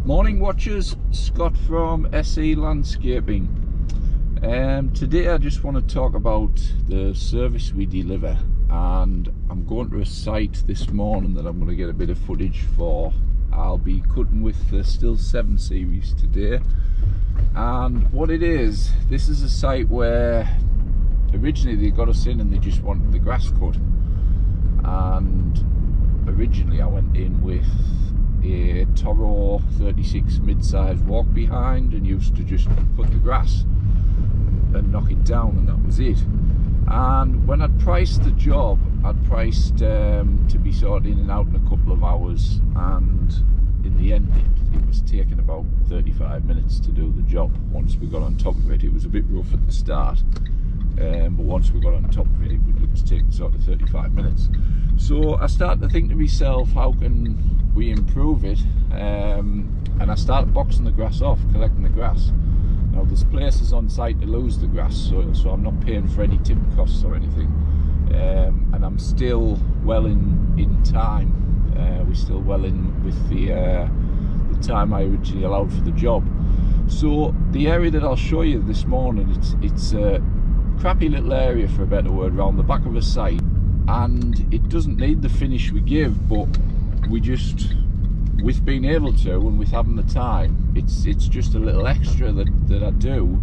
Morning watchers, Scott from SE Landscaping. Today I just want to talk about the service we deliver, and I'm going to a site this morning that I'm going to get a bit of footage for. I'll be cutting with the Stihl 7 series today, and what it is, this is a site where originally they got us in and they just wanted the grass cut, and originally I went in with a Toro 36 mid-size walk behind and used to just cut the grass and knock it down, and that was it. And when I'd priced the job, I'd priced to be sort of in and out in a couple of hours, and in the end it was taking about 35 minutes to do the job. Once we got on top of it, it was a bit rough at the start, but once we got on top of it, it was taking sort of 35 minutes. So I started to think to myself, how can we improve it? And I started boxing the grass off, collecting the grass. Now there's places on site to lose the grass, so I'm not paying for any tip costs or anything, and I'm still well in time. We're still well in with the time I originally allowed for the job. So the area that I'll show you this morning, it's a crappy little area, for a better word, around the back of a site, and it doesn't need the finish we give, but we just, with being able to and with having the time, it's just a little extra that I do,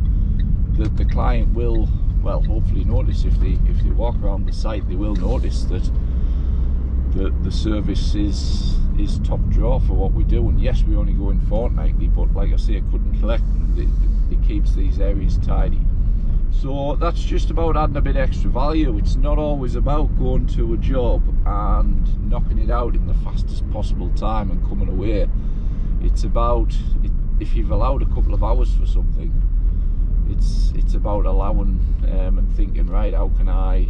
that the client will, well, hopefully notice. If they walk around the site, they will notice that the service is top draw for what we do. And yes, we only go in fortnightly, but like I say, cut and collect, it keeps these areas tidy. So that's just about adding a bit extra value. It's not always about going to a job and knocking it out in the fastest possible time and coming away. It's about, if you've allowed a couple of hours for something, it's about allowing and thinking, right, how can I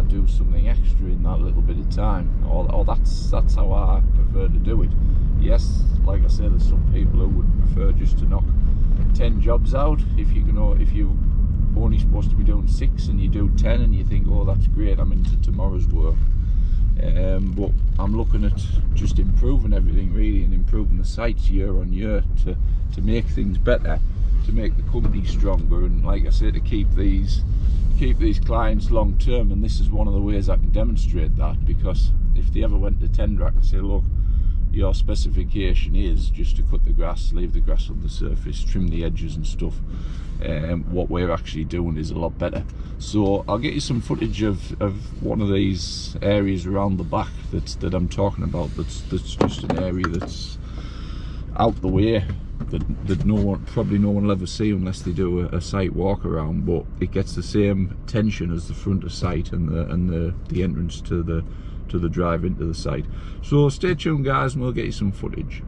do something extra in that little bit of time? Or that's how I prefer to do it. Yes, like I said, there's some people who would prefer just to knock 10 jobs out. If you only supposed to be doing 6 and you do 10 and you think, oh, that's great, I'm into tomorrow's work. But I'm looking at just improving everything really, and improving the sites year on year to make things better, to make the company stronger, and like I say, to keep these clients long term. And this is one of the ways I can demonstrate that, because if they ever went to tender, I can say, look, your specification is just to cut the grass, leave the grass on the surface, trim the edges and stuff. What we're actually doing is a lot better. So I'll get you some footage of one of these areas around the back that I'm talking about, that's just an area that's out the way, that probably no one will ever see unless they do a site walk around, but it gets the same tension as the front of site and the entrance to the drive into the site. So stay tuned guys, and we'll get you some footage.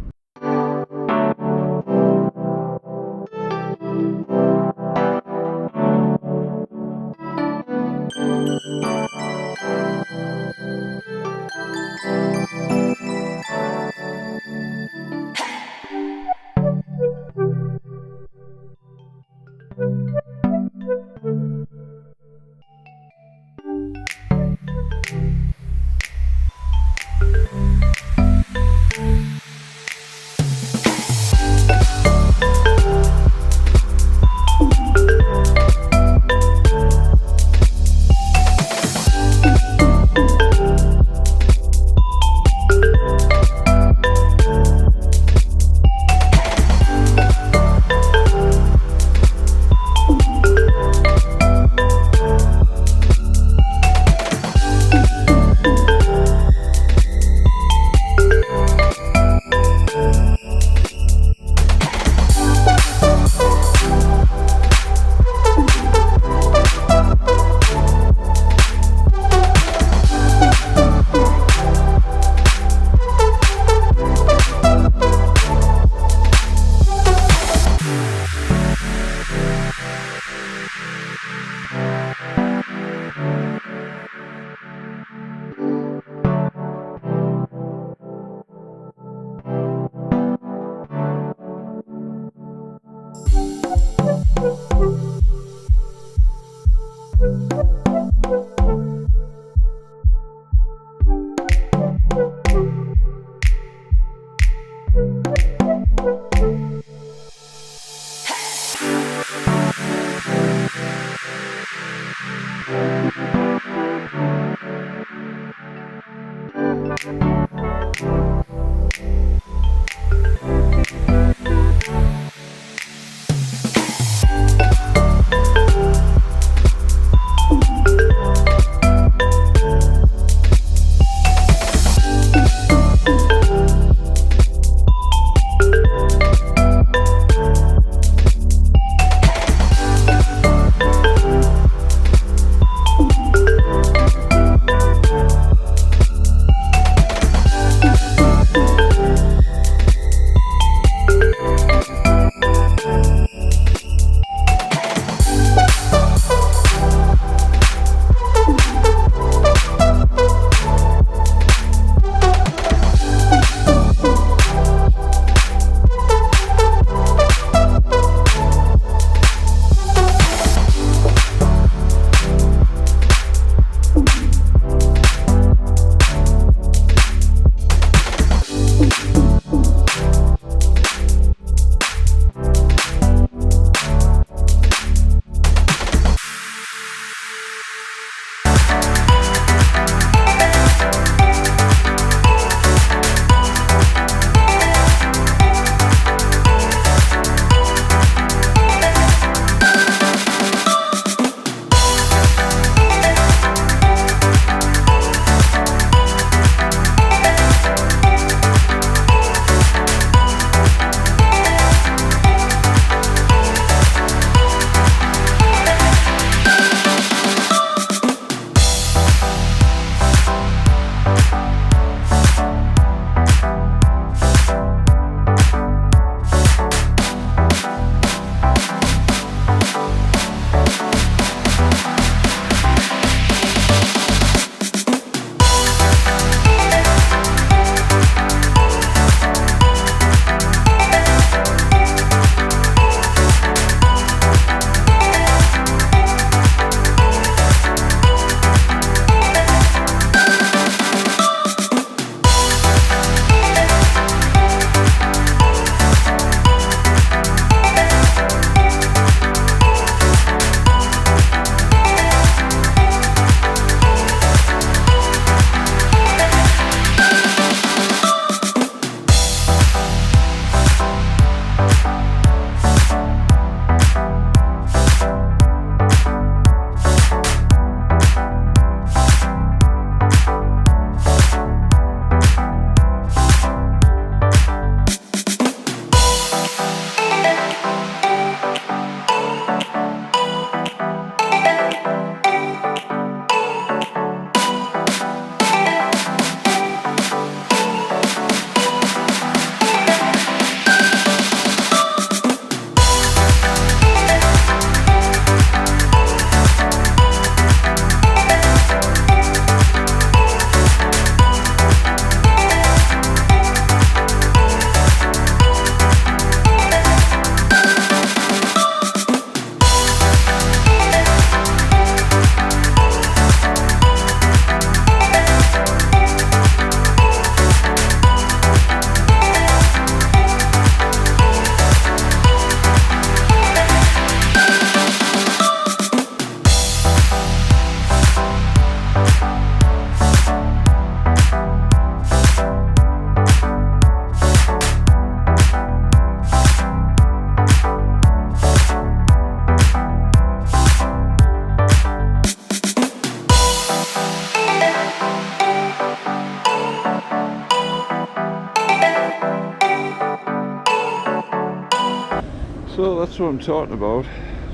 So that's what I'm talking about,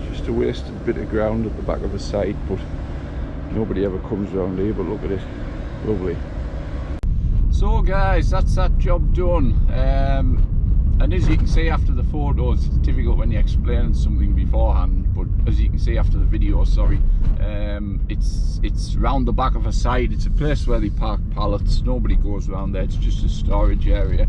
just a wasted bit of ground at the back of the site, but nobody ever comes around here. But look at it, lovely. So guys, that's that job done, and as you can see after the photos, it's difficult when you're explaining something beforehand, but as you can see after the video, sorry, it's round the back of a site. It's a place where they park pallets. Nobody goes around there, it's just a storage area.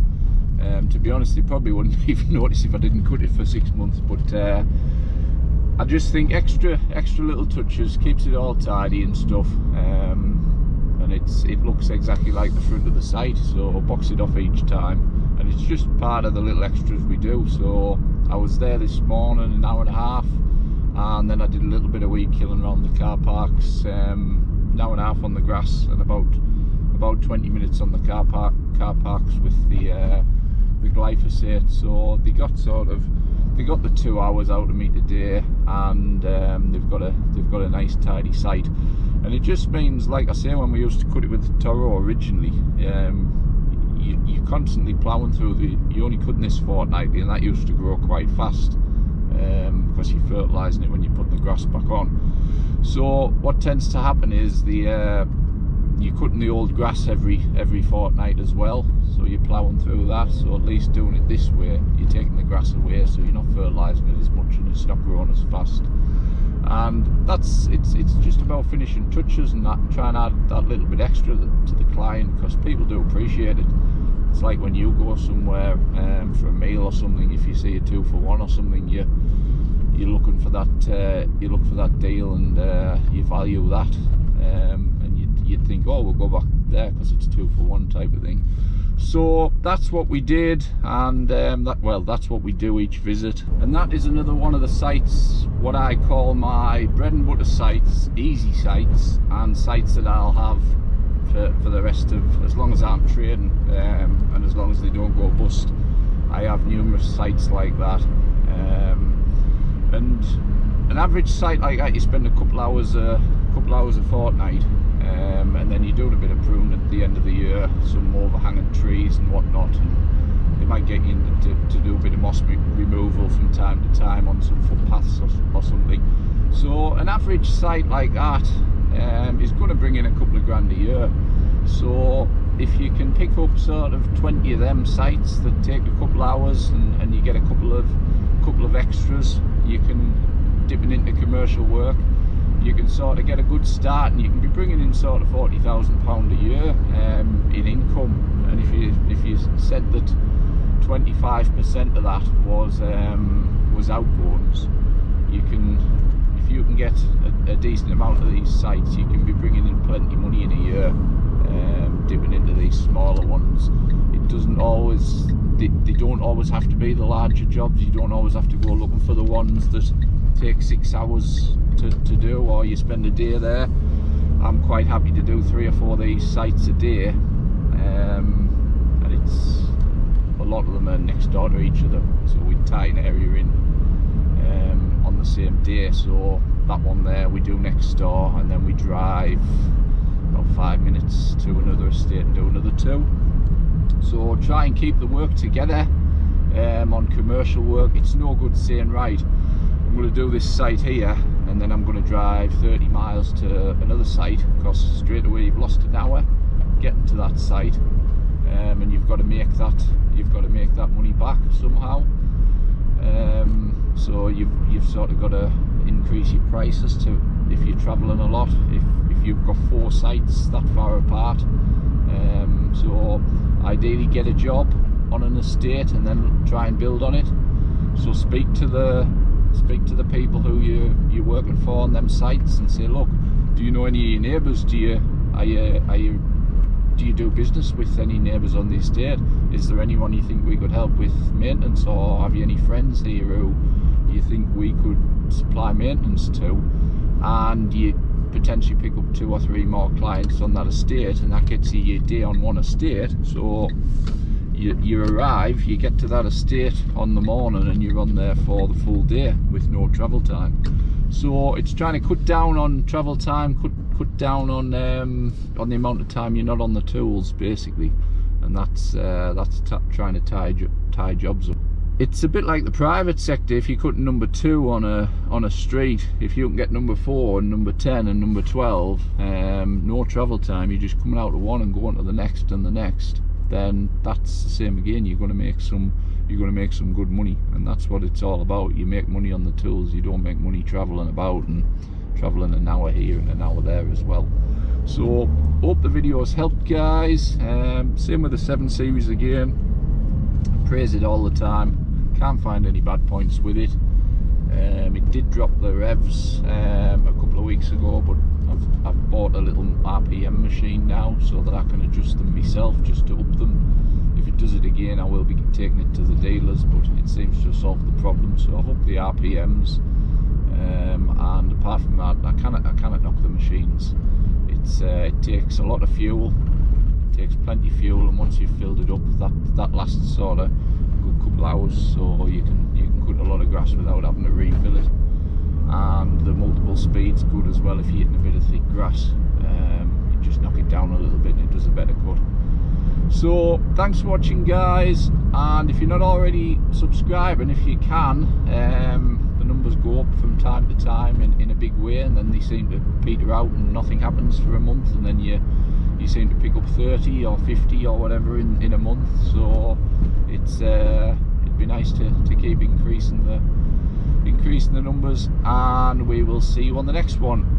To be honest, they probably wouldn't even notice if I didn't cut it for 6 months, but I just think extra little touches keeps it all tidy and stuff, and it looks exactly like the front of the site, so I'll box it off each time, and it's just part of the little extras we do. So I was there this morning an hour and a half, and then I did a little bit of weed killing around the car parks, an hour and a half on the grass, and about 20 minutes on the car parks with the glyphosate. So they got the 2 hours out of me today, and they've got a nice tidy site. And it just means, like I say, when we used to cut it with the Toro originally, you're constantly ploughing through. You're only cutting this fortnightly, and that used to grow quite fast because you're fertilising it when you put the grass back on. So what tends to happen is the you're cutting the old grass every fortnight as well, so you're ploughing through that. So at least doing it this way, you're taking the grass away, so you're not fertilising it as much and it's not growing as fast. And it's just about finishing touches and that, trying to add that little bit extra to the client, because people do appreciate it. It's like when you go somewhere for a meal or something, if you see a 2-for-1 or something, you're looking for that, you look for that deal, and you value that, and you'd think, oh, we'll go back there because it's 2-for-1 type of thing. So that's what we did, and that's what we do each visit. And that is another one of the sites, what I call my bread and butter sites, easy sites, and sites that I'll have for the rest of, as long as I'm trading, and as long as they don't go bust. I have numerous sites like that, and an average site like that, you spend a couple hours a fortnight, and then you're doing a bit of pruning at the end of the year, some overhanging trees and whatnot, and they might get you to do a bit of moss removal from time to time on some footpaths or something. So an average site like that is going to bring in a couple of grand a year. So if you can pick up sort of 20 of them sites that take a couple hours, and you get a couple of extras, you can dipping into commercial work, you can sort of get a good start, and you can be bringing in sort of £40,000 a year in income. And if you said that 25% of that was outgoings, you can, if you can get a decent amount of these sites, you can be bringing in plenty of money in a year, dipping into these smaller ones. It doesn't always, they don't always have to be the larger jobs. You don't always have to go looking for the ones that take 6 hours to do, or you spend a day there. I'm quite happy to do 3 or 4 of these sites a day, and it's, a lot of them are next door to each other, so we tie an area in on the same day. So that one there we do next door, and then we drive about 5 minutes to another estate and do another 2. So try and keep the work together. On commercial work, it's no good saying, right, I'm going to do this site here and then I'm going to drive 30 miles to another site, because straight away you've lost an hour getting to that site, and you've got to make that money back somehow. So you've sort of got to increase your prices to, if you're travelling a lot, if you've got 4 sites that far apart. So ideally get a job on an estate and then try and build on it. So speak to the people who you're working for on them sites and say, look, do you know any of your neighbours? Do you do business with any neighbours on the estate? Is there anyone you think we could help with maintenance, or have you any friends here who you think we could supply maintenance to? And you potentially pick up 2 or 3 more clients on that estate, and that gets you your day on one estate. So you arrive, you get to that estate on the morning, and you're on there for the full day with no travel time. So it's trying to cut down on travel time, cut down on the amount of time you're not on the tools, basically, and that's trying to tie jobs up. It's a bit like the private sector. If you cut number 2 on a street, if you can get number 4 and number 10 and number 12, no travel time, you're just coming out of one and going to the next and the next, then that's the same again. You're going to make some good money, and that's what it's all about. You make money on the tools. You don't make money traveling about and traveling an hour here and an hour there as well. So hope the video has helped, guys. Same with the 7 Series again. I praise it all the time. Can't find any bad points with it. It did drop the revs a couple of weeks ago, but I've bought a little RPM machine now so that I can adjust them myself, just to up them. If it does it again, I will be taking it to the dealers, but it seems to solve the problem. So I've upped the RPMs, and apart from that, I cannot knock the machines. It takes a lot of fuel. It takes plenty of fuel, and once you've filled it up, that lasts sort of a good couple of hours. So you can cut a lot of grass without having to refill it. And the multiple speed's good as well. If you're hitting a bit of thick grass, you just knock it down a little bit and it does a better cut. So thanks for watching, guys, and if you're not already subscribing, if you can, the numbers go up from time to time in a big way, and then they seem to peter out and nothing happens for a month, and then you you seem to pick up 30 or 50 or whatever in a month, so it's it'd be nice to keep increasing the numbers, and we will see you on the next one.